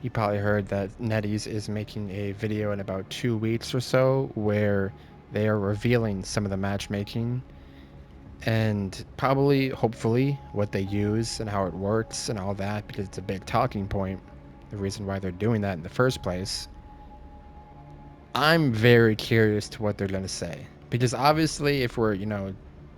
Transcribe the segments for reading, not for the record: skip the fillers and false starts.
You probably heard that NetEase is making a video in about 2 weeks or so where they are revealing some of the matchmaking and probably, hopefully, what they use and how it works and all that because it's a big talking point. The reason why they're doing that in the first place. I'm very curious to what they're going to say because obviously, if we're,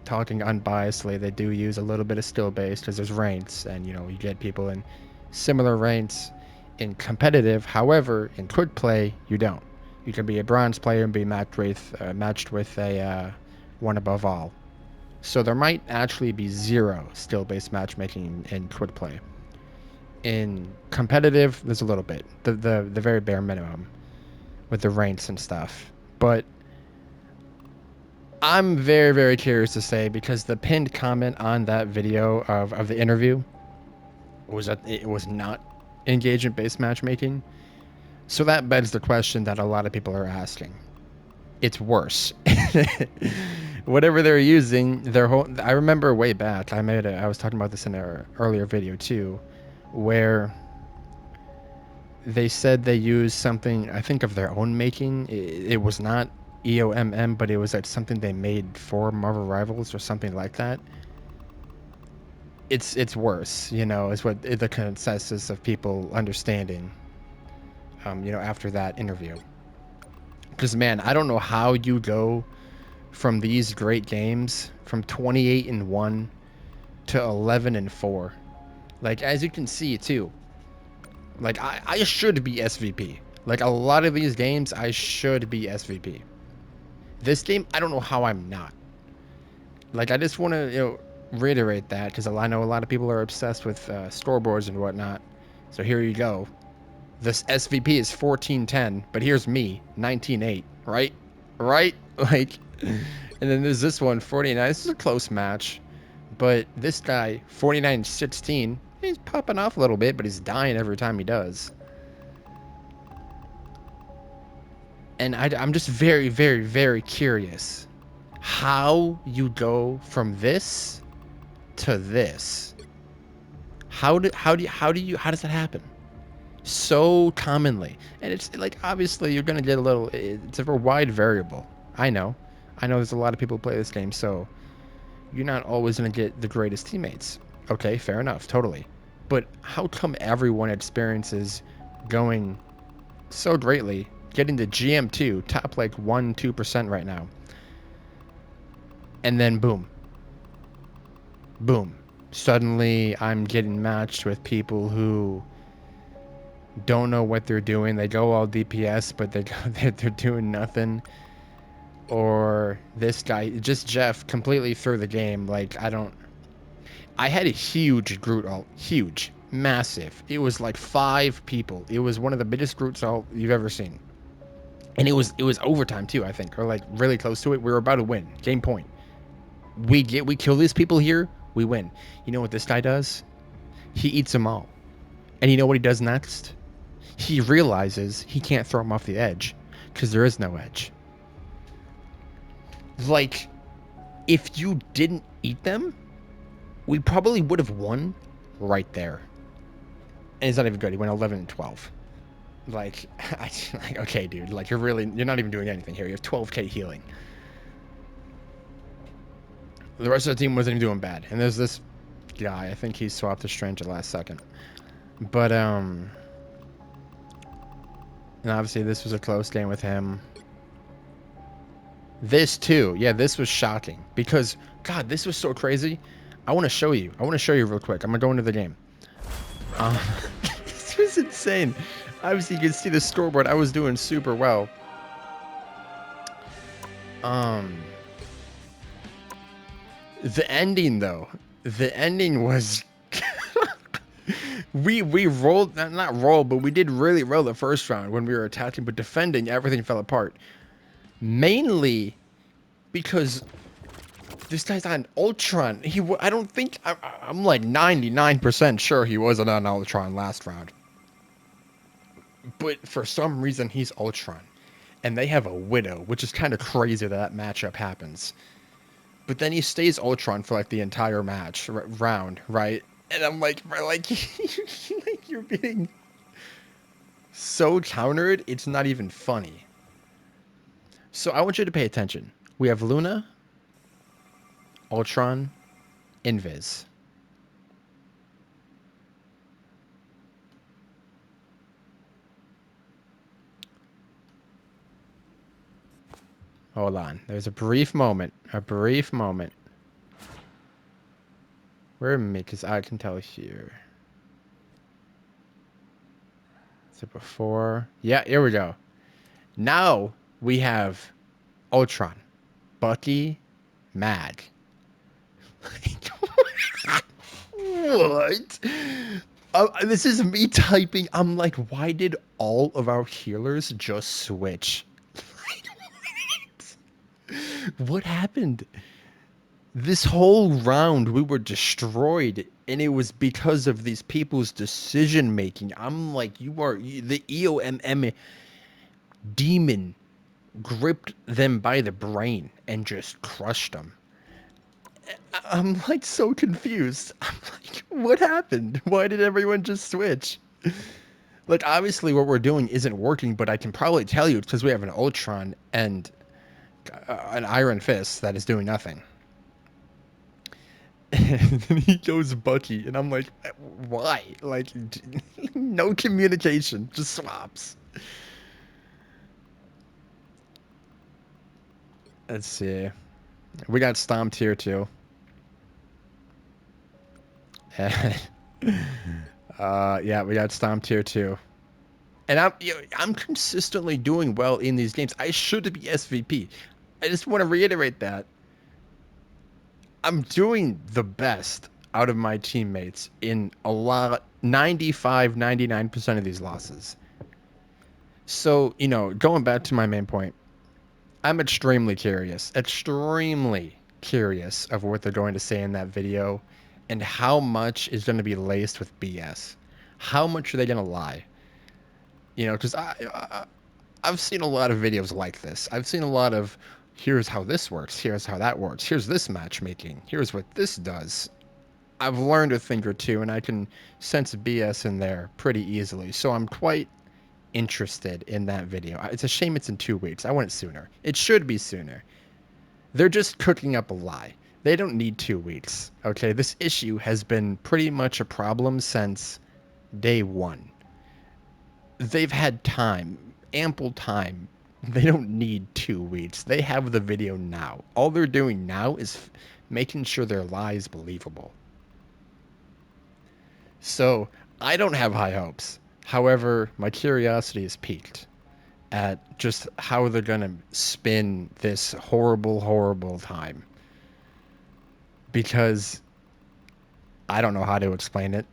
talking unbiasedly, they do use a little bit of skill based because there's ranks and, you get people in similar ranks in competitive. However, in quick play, you don't. You can be a bronze player and be matched with a one above all. So there might actually be zero skill based matchmaking in quick play. In competitive, there's a little bit, the very bare minimum with the ranks and stuff. But I'm very, very curious to say because the pinned comment on that video of the interview was that it was not engagement based matchmaking. So that begs the question that a lot of people are asking. It's worse. Whatever they're using, their whole. I remember way back. I was talking about this in an earlier video too, where they said they used something I think of their own making. It was not EOMM, but it was like something they made for Marvel Rivals or something like that. It's worse, is what the consensus of people understanding. After that interview, because man, I don't know how you go from these great games from 28-1 to 11-4. Like as you can see too, like I should be SVP. Like a lot of these games, I should be SVP. This game, I don't know how I'm not. Like I just want to reiterate that because I know a lot of people are obsessed with scoreboards and whatnot. So here you go. This SVP is 14-10, but here's me 19-8. Right, right, like. And then there's this one 49. This is a close match, but this guy 49-16. He's popping off a little bit, but he's dying every time he does. And I'm just very, very, very curious how you go from this to this. How does that happen? So commonly, and it's like obviously you're gonna get a little. It's a wide variable. I know. There's a lot of people who play this game, so you're not always gonna get the greatest teammates. Okay, fair enough, totally. But how come everyone experiences going so greatly, getting to GM2, top like 1-2% right now, and then boom, boom. Suddenly, I'm getting matched with people who don't know what they're doing. They go all DPS, but they're doing nothing. Or this guy, just Jeff, completely threw the game. Like I had a huge Groot ult, huge, massive. It was like 5 people. It was one of the biggest Groot ult you've ever seen, and it was overtime too, I think, or like really close to it. We were about to win, game point. We kill these people here, we win. You know what this guy does? He eats them all, and you know what he does next? He realizes he can't throw them off the edge because there is no edge. Like, if you didn't eat them, we probably would have won right there. And it's not even good. He went 11-12. Like, okay, dude. Like, you're not even doing anything here. You have 12k healing. The rest of the team wasn't even doing bad. And there's this guy. I think he swapped to Strange at the last second. But and obviously this was a close game with him. This too, yeah, this was shocking because God, this was so crazy. I want to show you. I want to show you real quick. I'm gonna go into the game. Um, this was insane. Obviously, you can see the scoreboard. I was doing super well. The ending though, the ending was we rolled, not roll, but we did really well the first round when we were attacking, but defending everything fell apart. Mainly because this guy's on Ultron. I don't think I'm like 99% sure he wasn't on Ultron last round. But for some reason he's Ultron, and they have a Widow, which is kind of crazy that matchup happens. But then he stays Ultron for like the entire match round, right? And I'm like, like you're being So countered, it's not even funny. So I want you to pay attention. We have Luna, Ultron, Invis. Hold on. There's a brief moment. A brief moment. Where am I? Because I can tell here. Is it before? Yeah, here we go. Now we have Ultron, Bucky, Mag. What? This is me typing. I'm like, why did all of our healers just switch? What happened? This whole round we were destroyed, and it was because of these people's decision making. I'm like, the EOMM demon gripped them by the brain and just crushed them. I'm like so confused. I'm like, what happened? Why did everyone just switch? Like, obviously, what we're doing isn't working, but I can probably tell you it's because we have an Ultron and an Iron Fist that is doing nothing. And then he goes Bucky, and I'm like, why? Like, no communication, just swaps. Let's see. We got stomped here too. Yeah, we got stomped here too. And I'm consistently doing well in these games. I should be SVP. I just want to reiterate that I'm doing the best out of my teammates in a lot 95, 99% of these losses. So, going back to my main point, I'm extremely curious of what they're going to say in that video and how much is going to be laced with BS. How much are they going to lie? Because I've seen a lot of videos like this. I've seen a lot of, here's how this works, here's how that works, here's this matchmaking, here's what this does. I've learned a thing or two, and I can sense BS in there pretty easily. So I'm quite interested in that video. It's a shame it's in 2 weeks. I want it sooner. It should be sooner. They're just cooking up a lie. They don't need 2 weeks. Okay, this issue has been pretty much a problem since day one. They've had time, ample time. They don't need 2 weeks. They have the video now. All they're doing now is making sure their lie is believable. So I don't have high hopes. However, my curiosity is piqued at just how they're going to spin this horrible, horrible time. Because I don't know how to explain it.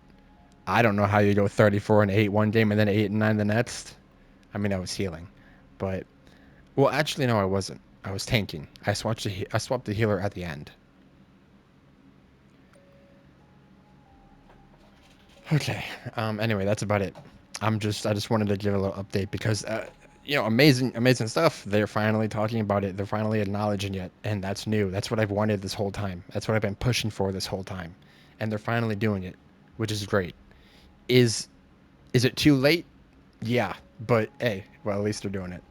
I don't know how you go 34-8 one game and then 8-9 the next. I mean, I was healing. But, well, actually, no, I wasn't. I was tanking. I swapped the healer at the end. Okay. Anyway, that's about it. I just wanted to give a little update because, amazing stuff. They're finally talking about it. They're finally acknowledging it, and that's new. That's what I've wanted this whole time. That's what I've been pushing for this whole time, and they're finally doing it, which is great. Is it too late? Yeah, but hey, well, at least they're doing it.